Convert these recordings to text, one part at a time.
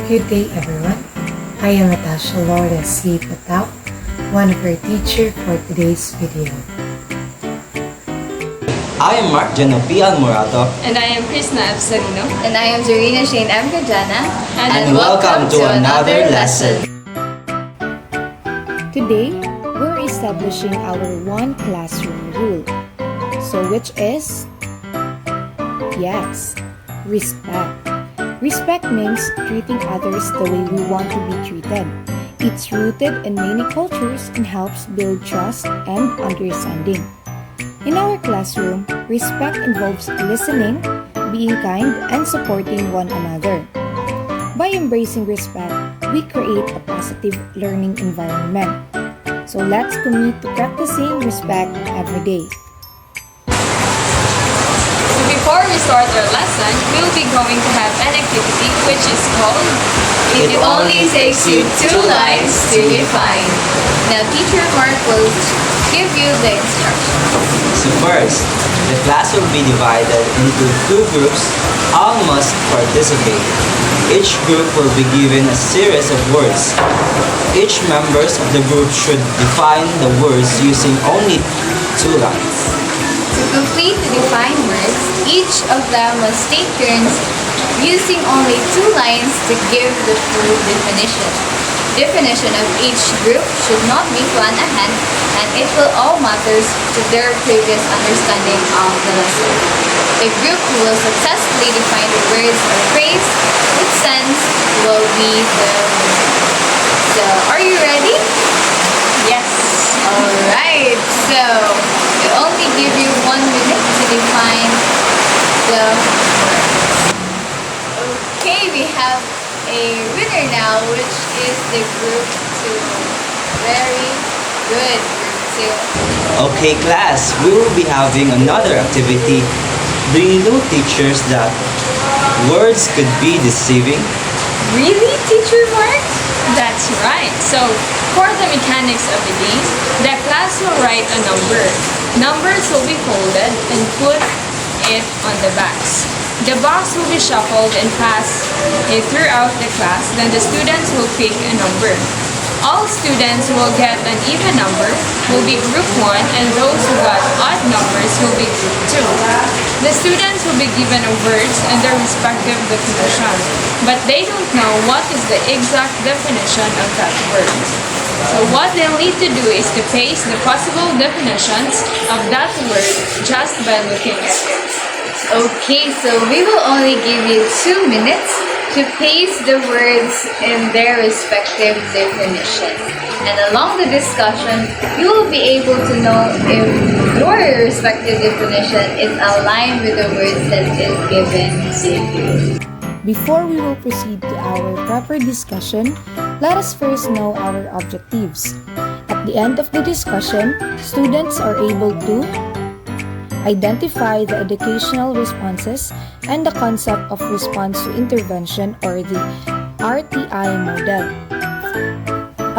Good day, everyone. I am Natasha Laura C. Patao, one of our teacher for today's video. I am Mark Genopi Almorato. And I am Krishna F. Sarino. And I am Zarina Shane M. Gajana. And welcome to another lesson. Today, we're establishing our one classroom rule. So which is? Yes, respect. Respect means treating others the way we want to be treated. It's rooted in many cultures and helps build trust and understanding. In our classroom, respect involves listening, being kind, and supporting one another. By embracing respect, we create a positive learning environment. So let's commit to practicing respect every day. So before we start our lesson, we'll be going to have an activity which is called It only takes you 2 lines to define. Now, Teacher Mark will give you the instructions. So first, the class will be divided into 2 groups. All must participate. Each group will be given a series of words. Each members of the group should define the words using only 2 lines. To complete the defined words, each of them must take turns using only 2 lines to give the full definition. Definition of each group should not be planned ahead, and it will all matters to their previous understanding of the lesson. A group who will successfully define the words or phrase with sense will be the winner. So, are you ready? yes. Alright, so we only give you 1 minute to define the words. Okay, we have a winner now, which is the group 2. Very good, group 2. Okay class, we will be having another activity. Do you know, teachers, that words could be deceiving? Really, Teacher Mark? That's right. So, for the mechanics of the game, the class will write a number. Numbers will be folded and put it on the box. The box will be shuffled and passed throughout the class. Then the students will pick a number. All students who will get an even number will be group 1, and those who got odd numbers will be group 2. The students will be given words and their respective definition, but they don't know what is the exact definition of that word. So what they'll need to do is to paste the possible definitions of that word just by looking at it. Okay, so we will only give you 2 minutes to paste the words in their respective definitions. And along the discussion, you will be able to know if your respective definition is aligned with the words that is given to you. Before we will proceed to our proper discussion, let us first know our objectives. At the end of the discussion, students are able to identify the educational responses and the concept of response to intervention, or the RTI model.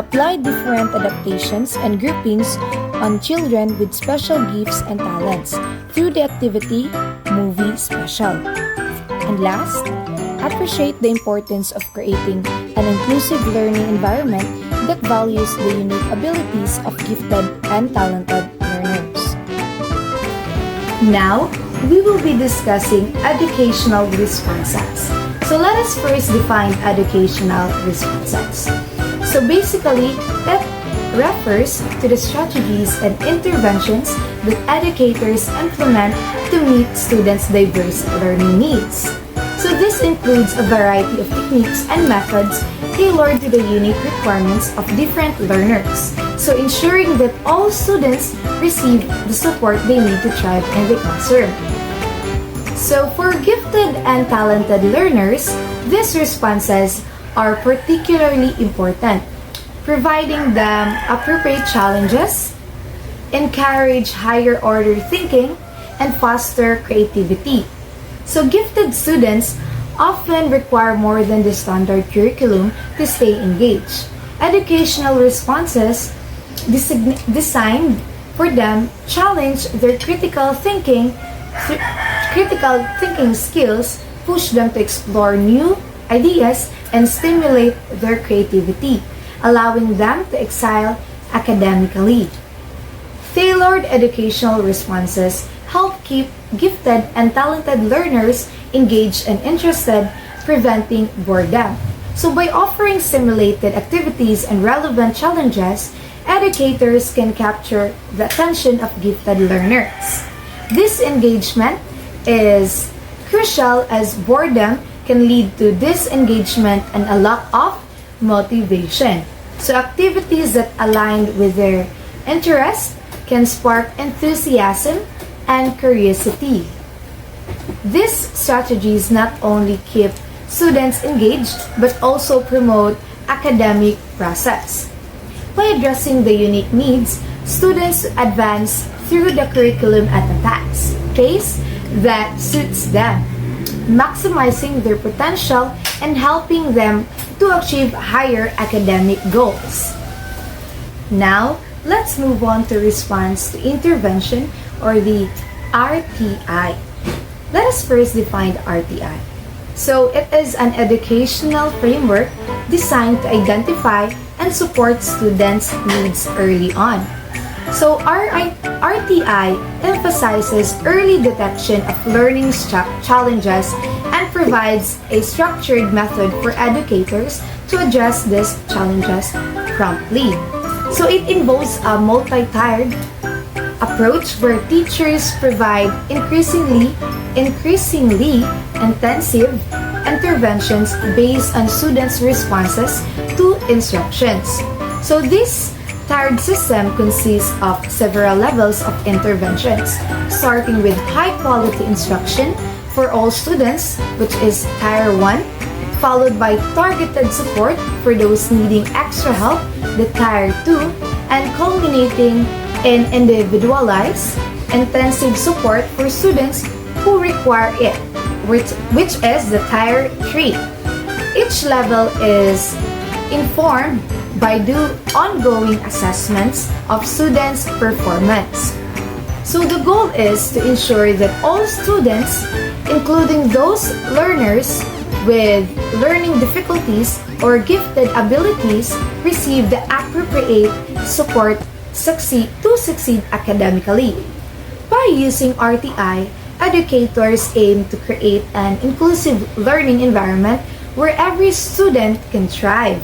Apply different adaptations and groupings on children with special gifts and talents through the activity Movie Special. And last, appreciate the importance of creating an inclusive learning environment that values the unique abilities of gifted and talented learners. Now, we will be discussing educational responses. So let us first define educational responses. So basically, it refers to the strategies and interventions that educators implement to meet students' diverse learning needs. So this includes a variety of techniques and methods tailored to the unique requirements of different learners, so ensuring that all students receive the support they need to thrive in the classroom. So for gifted and talented learners, these responses are particularly important, providing them appropriate challenges, encourage higher order thinking, and foster creativity. So gifted students often require more than the standard curriculum to stay engaged. Educational responses designed for them challenge their critical thinking skills, push them to explore new ideas and stimulate their creativity, allowing them to excel academically. Tailored educational responses help keep gifted and talented learners engaged and interested, preventing boredom. So by offering simulated activities and relevant challenges, educators can capture the attention of gifted learners. This engagement is crucial as boredom can lead to disengagement and a lack of motivation. So activities that align with their interest can spark enthusiasm and curiosity. These strategies not only keep students engaged but also promote academic process. By addressing the unique needs, students advance through the curriculum at a pace that suits them, maximizing their potential and helping them to achieve higher academic goals. Now, let's move on to response to intervention or the RTI. Let us first define RTI. So, it is an educational framework designed to identify and support students' needs early on. So, RTI emphasizes early detection of learning challenges and provides a structured method for educators to address these challenges promptly. So, it involves a multi-tiered approach where teachers provide increasingly intensive interventions based on students' responses to instructions. So this tiered system consists of several levels of interventions, starting with high-quality instruction for all students, which is Tier 1, followed by targeted support for those needing extra help, the Tier 2, and culminating in individualized, intensive support for students who require it, which is the Tier 3. Each level is informed by ongoing assessments of students' performance. So the goal is to ensure that all students, including those learners with learning difficulties or gifted abilities, receive the appropriate support to succeed academically. By using RTI, educators aim to create an inclusive learning environment where every student can thrive.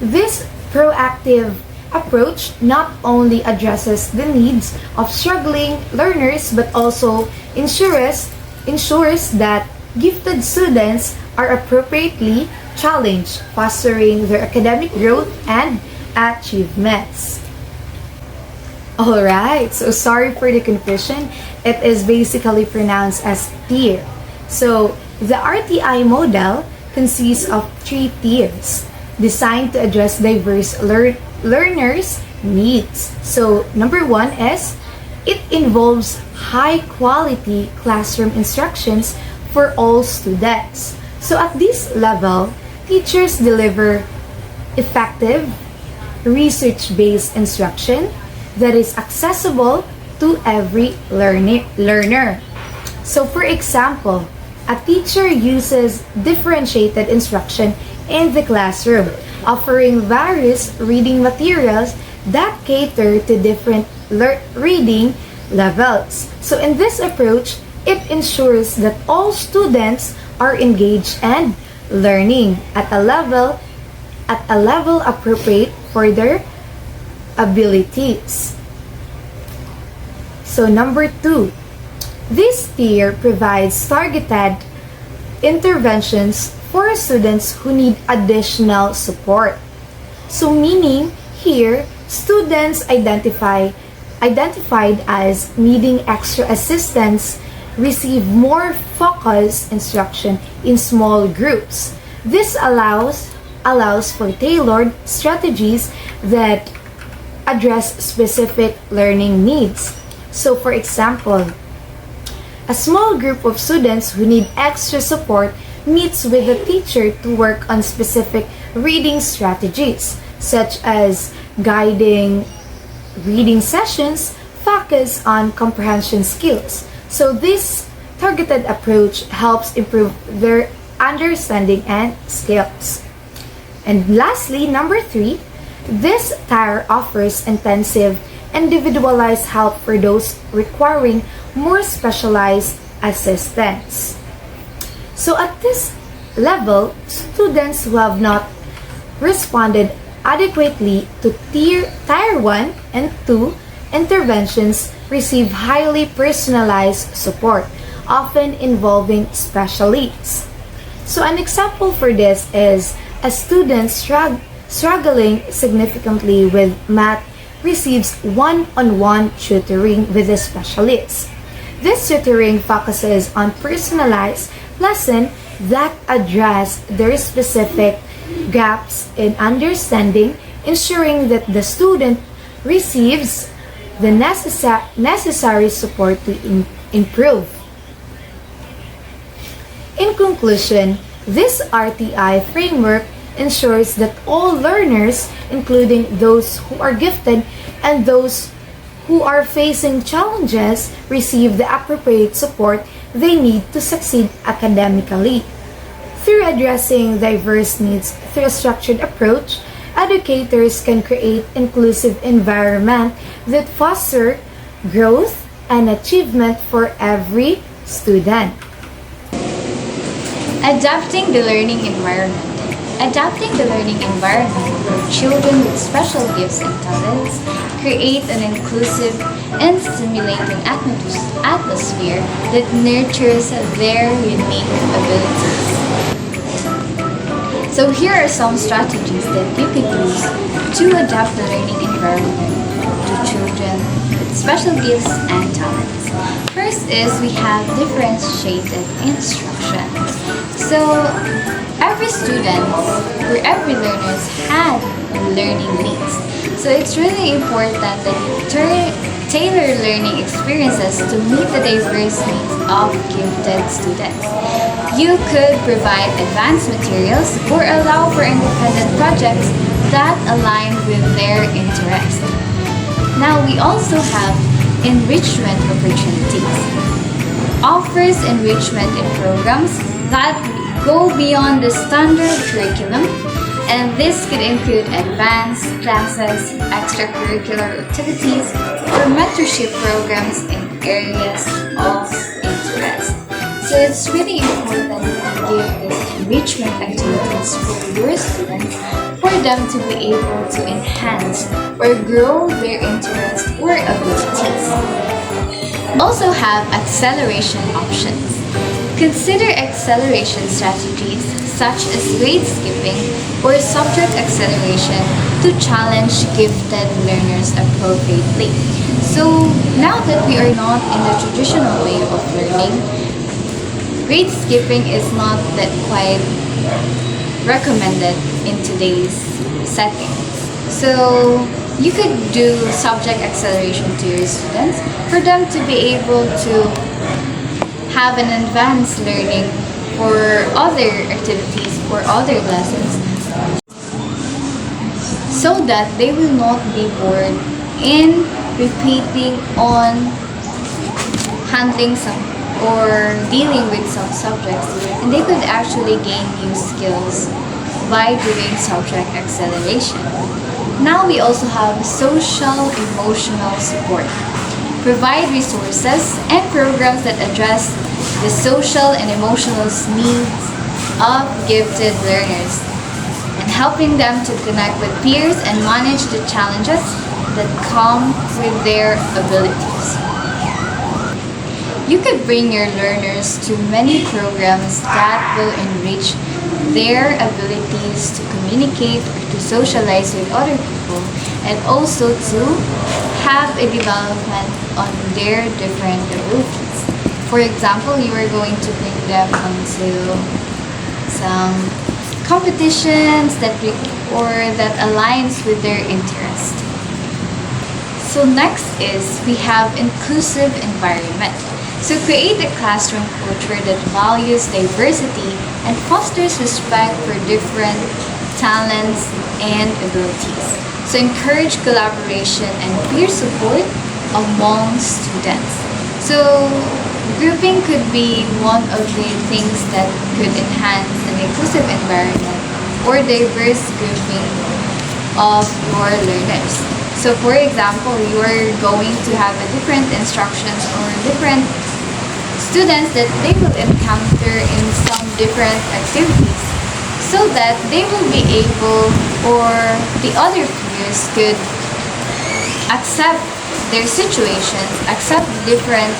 This proactive approach not only addresses the needs of struggling learners but also ensures that gifted students are appropriately challenged, fostering their academic growth and achievements. Alright, so sorry for the confusion. It is basically pronounced as tier. So, the RTI model consists of 3 tiers designed to address diverse learners' needs. So, number 1 is it involves high-quality classroom instructions for all students. So, at this level, teachers deliver effective, research-based instruction that is accessible to every learner. So, for example, a teacher uses differentiated instruction in the classroom, offering various reading materials that cater to different reading levels. So, in this approach, it ensures that all students are engaged and learning at a level appropriate for their abilities. So number 2, this tier provides targeted interventions for students who need additional support. So meaning here, students identified as needing extra assistance receive more focused instruction in small groups. This allows for tailored strategies that address specific learning needs. So for example, a small group of students who need extra support meets with a teacher to work on specific reading strategies, such as guiding reading sessions focused on comprehension skills. So this targeted approach helps improve their understanding and skills. And lastly, number 3, this tier offers intensive, individualized help for those requiring more specialized assistance. So at this level, students who have not responded adequately to tier 1 and 2 interventions receive highly personalized support, often involving special needs. So an example for this is a student struggling significantly with math receives one-on-one tutoring with a specialist. This tutoring focuses on personalized lessons that address their specific gaps in understanding, ensuring that the student receives the necessary support to improve. In conclusion, this RTI framework ensures that all learners, including those who are gifted and those who are facing challenges, receive the appropriate support they need to succeed academically. Through addressing diverse needs through a structured approach, educators can create inclusive environment that foster growth and achievement for every student. Adapting the learning environment. Adapting the learning environment for children with special gifts and talents create an inclusive and stimulating atmosphere that nurtures their unique abilities. So here are some strategies that you can use to adapt the learning environment to children with special gifts and talents. First is we have differentiated instruction. So every student or every learner had learning needs. So it's really important that you tailor learning experiences to meet the diverse needs of gifted students. You could provide advanced materials or allow for independent projects that align with their interests. Now we also have enrichment opportunities. Offers enrichment in programs that go beyond the standard curriculum, and this could include advanced classes, extracurricular activities, or mentorship programs in areas of interest. So it's really important to give these enrichment activities for your students for them to be able to enhance or grow their interests or abilities. Also have acceleration options. Consider acceleration strategies such as grade skipping or subject acceleration to challenge gifted learners appropriately. So now that we are not in the traditional way of learning, grade skipping is not that quite recommended in today's setting. So you could do subject acceleration to your students for them to be able to have an advanced learning for other activities or other lessons so that they will not be bored in repeating on handling some or dealing with some subjects, and they could actually gain new skills by doing subject acceleration. Now we also have social emotional support. Provide resources and programs that address the social and emotional needs of gifted learners and helping them to connect with peers and manage the challenges that come with their abilities. You could bring your learners to many programs that will enrich their abilities to communicate or to socialize with other people, and also to have a development on their different abilities. For example, you are going to bring them onto some competitions that aligns with their interest. So next is we have inclusive environment. So create a classroom culture that values diversity and fosters respect for different talents and abilities. So encourage collaboration and peer support among students. So Grouping could be one of the things that could enhance an inclusive environment or diverse grouping of your learners. So for example, you are going to have a different instructions or different students that they will encounter in some different activities so that they will be able or the other peers could accept their situations, accept different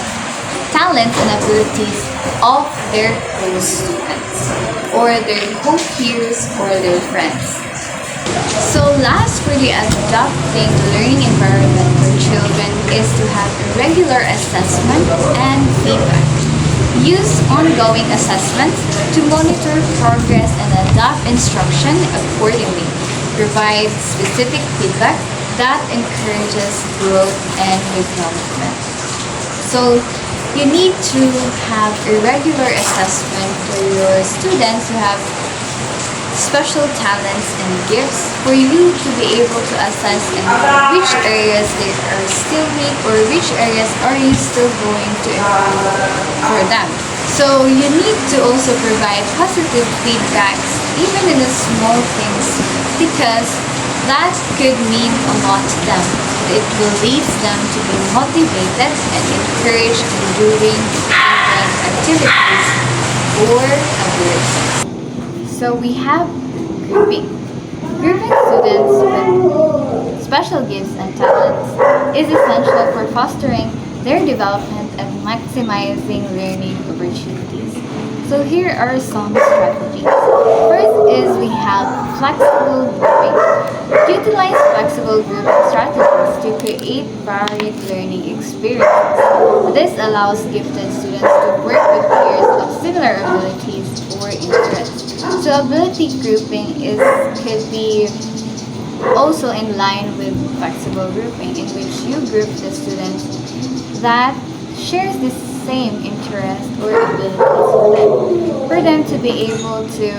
talents and abilities of their co-students or their co-peers or their friends. So last for the adapting learning environment for children is to have a regular assessment and feedback. Use ongoing assessments to monitor progress and adapt instruction accordingly. Provide specific feedback that encourages growth and development. So you need to have a regular assessment for your students who have special talents and gifts for you to be able to assess in which areas they are still weak or which areas are you still going to improve for them. So you need to also provide positive feedbacks even in the small things because that could mean a lot to them. It will lead them to be motivated and encouraged in doing different activities or abilities. So we have grouping. Grouping students with special gifts and talents is essential for fostering their development and maximizing learning opportunities. So here are some strategies. First is we have flexible grouping. Utilize flexible grouping strategies to create varied learning experiences. This allows gifted students to work with peers of similar abilities or interests. So ability grouping could be also in line with flexible grouping in which you group the students that shares the same interest or abilities for them to be able to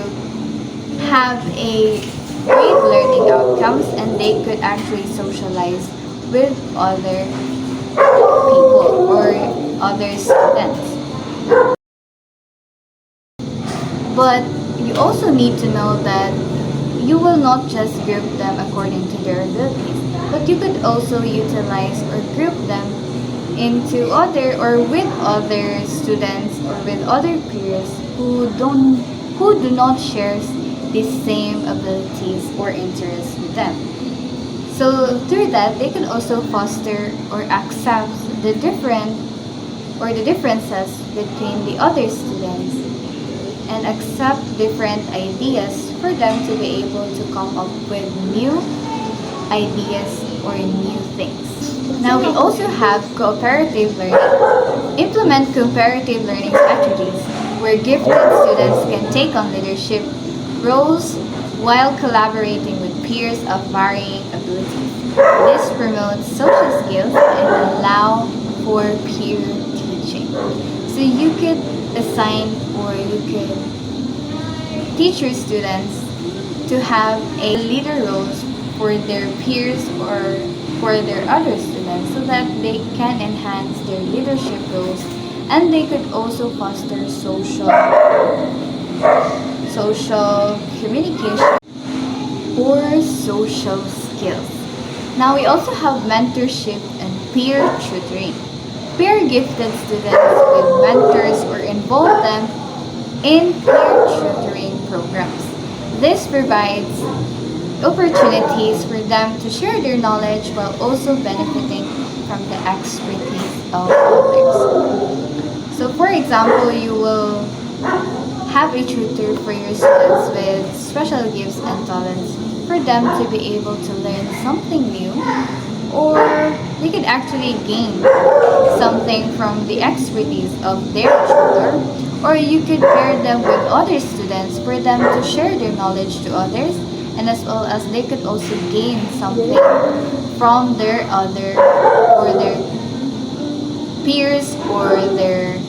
have a great learning outcomes and they could actually socialize with other people or other students. But you also need to know that you will not just group them according to their abilities, but you could also utilize or group them into other or with other students or with other peers who do not share the same abilities or interests with them. So through that, they can also foster or accept the differences between the other students and accept different ideas for them to be able to come up with new ideas or new things. Now we also have cooperative learning. Implement cooperative learning strategies where gifted students can take on leadership roles while collaborating with peers of varying abilities. This promotes social skills and allow for peer teaching. So you could assign or you could teach your students to have a leader roles for their peers or for their other students so that they can enhance their leadership roles and they could also foster social communication or social skills. Now we also have mentorship and peer tutoring. Pair gifted students with mentors or involve them in peer tutoring programs. This provides opportunities for them to share their knowledge while also benefiting from the expertise of others. So for example, you will have a tutor for your students with special gifts and talents for them to be able to learn something new, or they could actually gain something from the expertise of their tutor, or you could pair them with other students for them to share their knowledge to others, and as well as they could also gain something from their other or their peers or their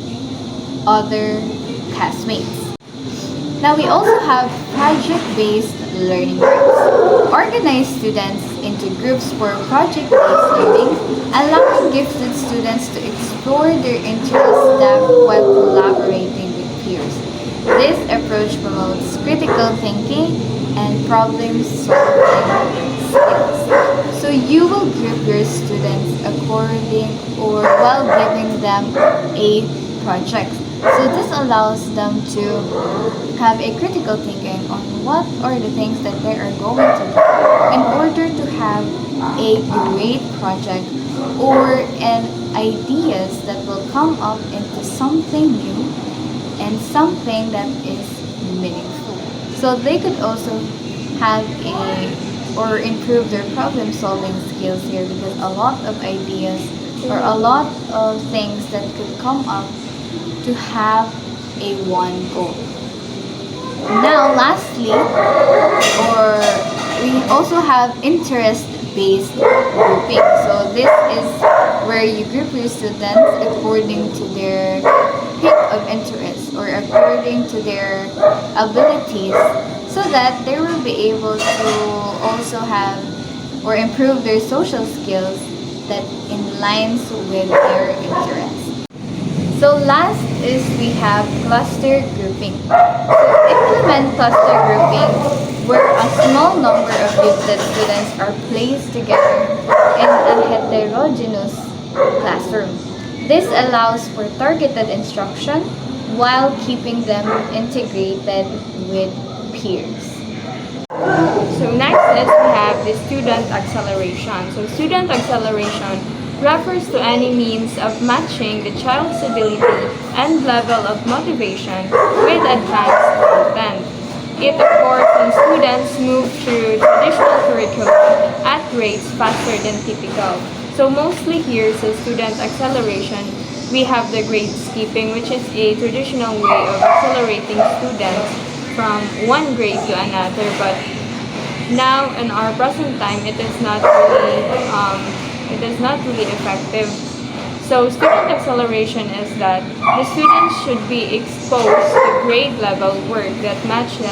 other classmates. Now we also have project-based learning groups. Organize students into groups for project-based learning, allowing gifted students to explore their interests while collaborating with peers. This approach promotes critical thinking and problem-solving skills. So you will group your students according or while giving them a project. So this allows them to have a critical thinking on what are the things that they are going to do in order to have a great project or an ideas that will come up into something new and something that is meaningful. So they could also have a or improve their problem solving skills here because a lot of ideas or a lot of things that could come up to have a one goal. Now, lastly, or we also have interest-based grouping. So this is where you group your students according to their peak of interest or according to their abilities so that they will be able to also have or improve their social skills that in lines with their interests. So last is we have cluster grouping. So implement cluster grouping where a small number of gifted students are placed together in a heterogeneous classroom. This allows for targeted instruction while keeping them integrated with peers. So next is we have the student acceleration. So student acceleration refers to any means of matching the child's ability and level of motivation with advanced content. It occurs when students move through traditional curriculum at rates faster than typical. So mostly here sa student acceleration, we have the grade skipping, which is a traditional way of accelerating students from one grade to another. But now in our present time, it is not really effective. So student acceleration is that the students should be exposed to grade level work that matches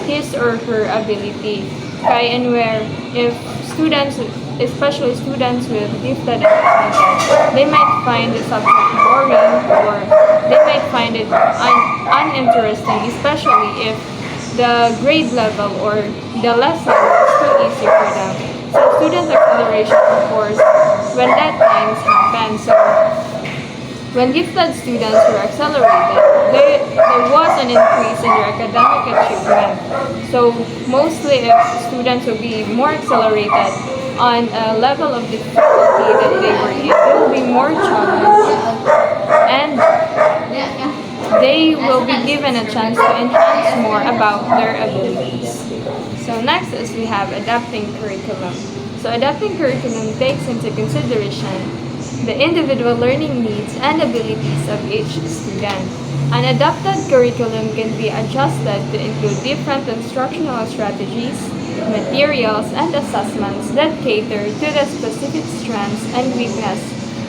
his or her ability. Kaya and where if students, especially students with gifted and talented, they might find the subject boring or they might find it uninteresting, especially if the grade level or the lesson is too easy for them. So student acceleration, of course, when that times happen, so when gifted students were accelerated, there was an increase in their academic achievement. So mostly if students will be more accelerated on a level of difficulty that they were in, they will be more challenged and they will be given a chance to enhance more about their abilities. So next is we have adapting curriculum. So adapting curriculum takes into consideration the individual learning needs and abilities of each student. An adapted curriculum can be adjusted to include different instructional strategies, materials, and assessments that cater to the specific strengths and weakness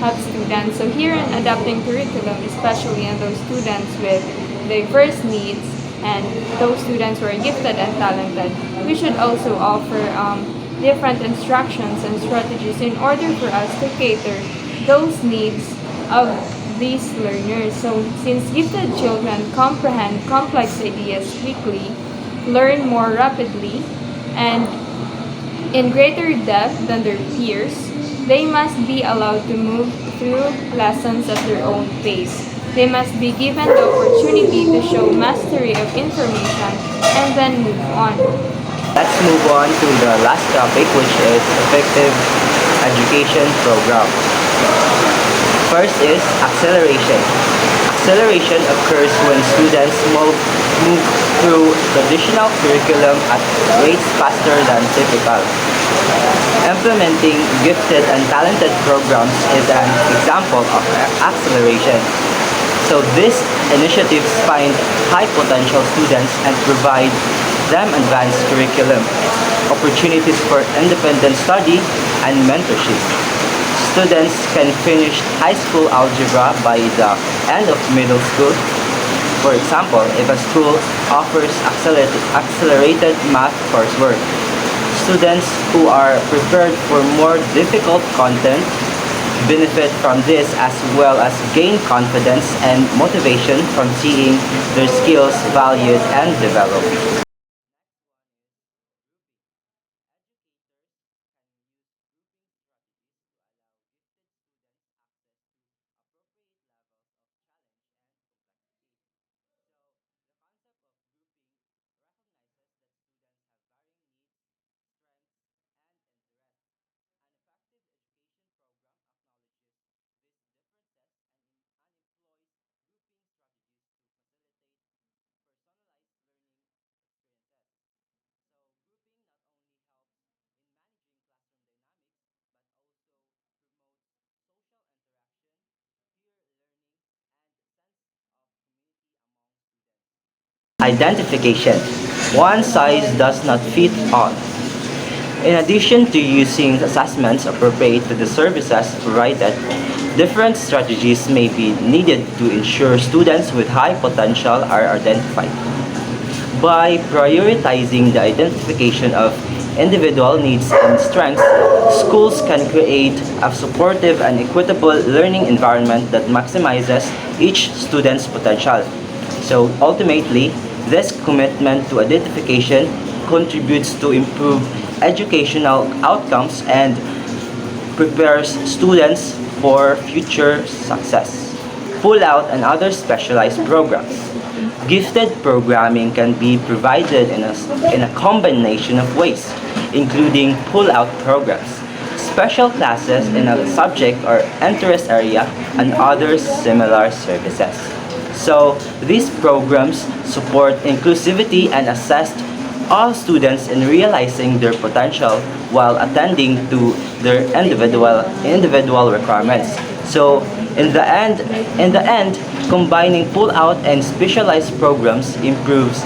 of students. So here in adapting curriculum, especially in those students with diverse needs and those students who are gifted and talented, we should also offer different instructions and strategies in order for us to cater those needs of these learners. So since gifted children comprehend complex ideas quickly, learn more rapidly, and in greater depth than their peers, they must be allowed to move through lessons at their own pace. They must be given the opportunity to show mastery of information and then move on. Let's move on to the last topic, which is effective education program. First is acceleration. Acceleration occurs when students move through traditional curriculum at rates faster than typical. Implementing gifted and talented programs is an example of acceleration. So these initiatives find high potential students and provide them advanced curriculum, opportunities for independent study, and mentorship. Students can finish high school algebra by the end of middle school. For example, if a school offers accelerated math coursework, Students who are prepared for more difficult content benefit from this as well as gain confidence and motivation from seeing their skills valued and developed. Identification. One size does not fit all. In addition to using assessments appropriate to the services provided, different strategies may be needed to ensure students with high potential are identified. By prioritizing the identification of individual needs and strengths, schools can create a supportive and equitable learning environment that maximizes each student's potential. So ultimately, this commitment to identification contributes to improve educational outcomes and prepares students for future success. Pull out and other specialized programs. Gifted programming can be provided in a combination of ways, including pull-out programs, special classes in a subject or interest area, and other similar services. So these programs support inclusivity and assist all students in realizing their potential while attending to their individual requirements. So in the end, combining pull-out and specialized programs improves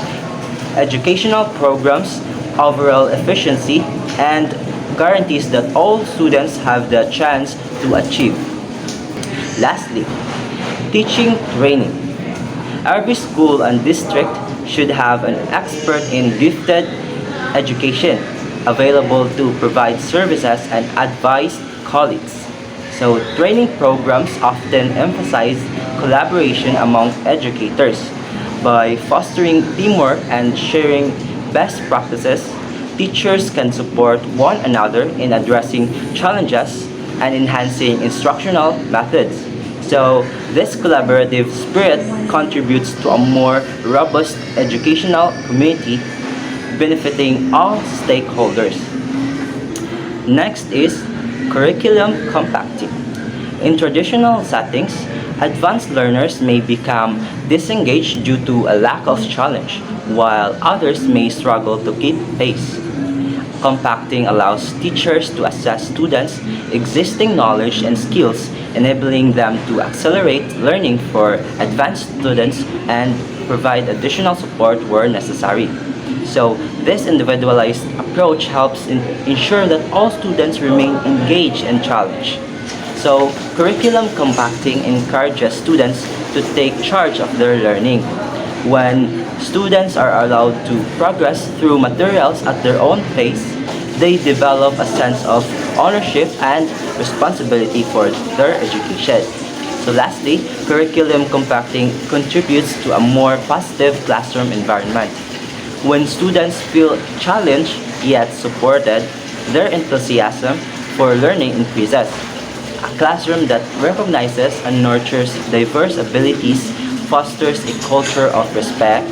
educational programs' overall efficiency and guarantees that all students have the chance to achieve. Lastly, teaching training. Every school and district should have an expert in gifted education available to provide services and advise colleagues. So training programs often emphasize collaboration among educators. By fostering teamwork and sharing best practices, teachers can support one another in addressing challenges and enhancing instructional methods. So this collaborative spirit contributes to a more robust educational community benefiting all stakeholders. Next is curriculum compacting. In traditional settings, advanced learners may become disengaged due to a lack of challenge, while others may struggle to keep pace. Compacting allows teachers to assess students' existing knowledge and skills, enabling them to accelerate learning for advanced students and provide additional support where necessary. So, this individualized approach helps ensure that all students remain engaged and challenged. So, curriculum compacting encourages students to take charge of their learning. When students are allowed to progress through materials at their own pace, they develop a sense of ownership and responsibility for their education. So lastly, curriculum compacting contributes to a more positive classroom environment. When students feel challenged yet supported, their enthusiasm for learning increases. A classroom that recognizes and nurtures diverse abilities fosters a culture of respect,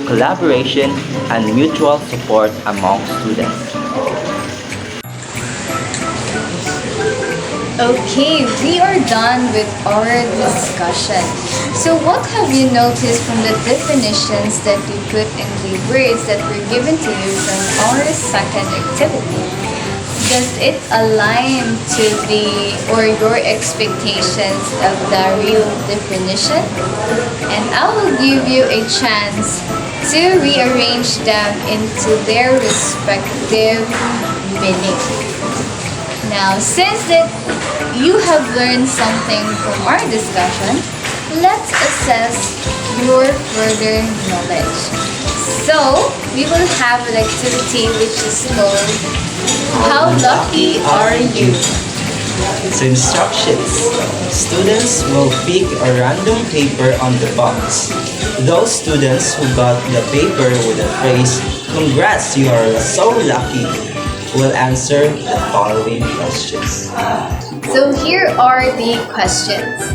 collaboration, and mutual support among students. Okay, we are done with our discussion. So what have you noticed from the definitions that you put in the words that were given to you from our second activity? Does it align to your expectations of the real definition? And I will give you a chance to rearrange them into their respective meaning. Now, since that you have learned something from our discussion, let's assess your further knowledge. So, we will have an activity which is called How Lucky Are You? So instructions. Students will pick a random paper on the box. Those students who got the paper with the phrase, "Congrats, you are so lucky," will answer the following questions. So here are the questions.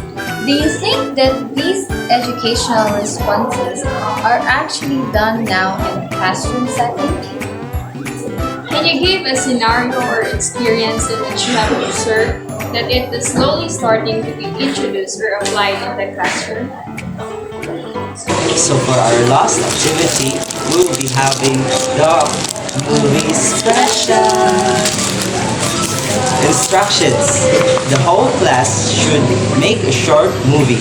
Do you think that these educational responses are actually done now in a classroom setting? Can you give a scenario or experience in which you have observed that it is slowly starting to be introduced or applied in the classroom? So for our last activity, we'll be having the movie special. Instructions. The whole class should make a short movie,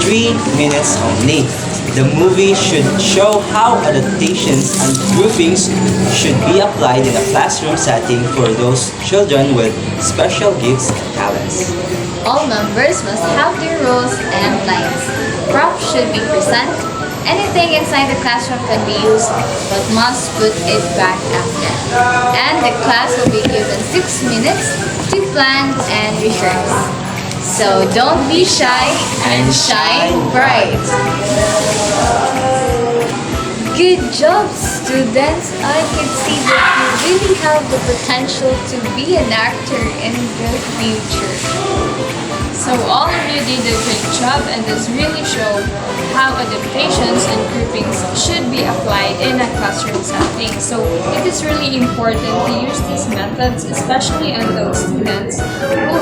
3 minutes only. The movie should show how adaptations and groupings should be applied in a classroom setting for those children with special gifts and talents. All members must have their roles and lines. Props should be present. Anything inside the classroom can be used, but must put it back after. And the class will be given 6 minutes to plan and rehearse. So don't be shy and shine bright. Good job, students. I can see that you really have the potential to be an actor in the future. So all of you did a great job, and this really showed how adaptations and groupings should be applied in a classroom setting. So it is really important to use these methods, especially on those students who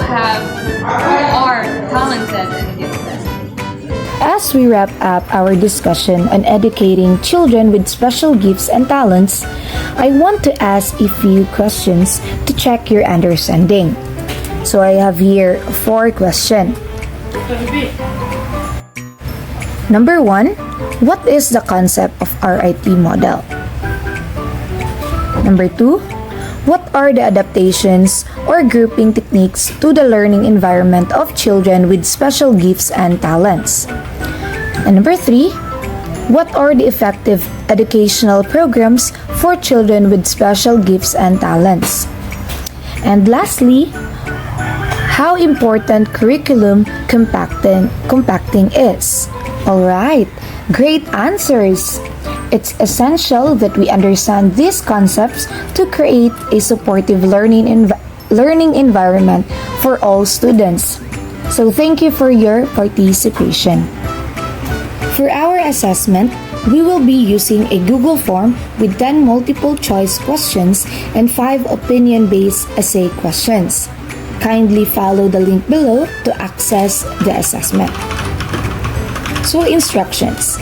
are talented and gifted. As we wrap up our discussion on educating children with special gifts and talents, I want to ask a few questions to check your understanding. So I have here 4 questions. Number 1, what is the concept of RIT model? Number 2, what are the adaptations or grouping techniques to the learning environment of children with special gifts and talents? And number 3, what are the effective educational programs for children with special gifts and talents? And lastly, how important curriculum compacting is. Alright, great answers! It's essential that we understand these concepts to create a supportive learning environment for all students. So thank you for your participation. For our assessment, we will be using a Google form with 10 multiple choice questions and 5 opinion-based essay questions. Kindly follow the link below to access the assessment. So instructions.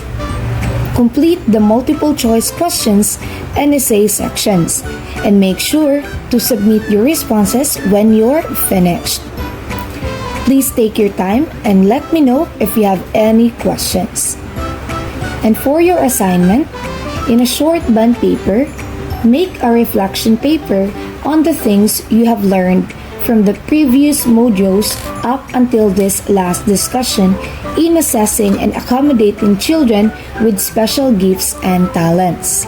Complete the multiple choice questions and essay sections and make sure to submit your responses when you're finished. Please take your time and let me know if you have any questions. And for your assignment, in a short bond paper, make a reflection paper on the things you have learned from the previous modules up until this last discussion in assessing and accommodating children with special gifts and talents.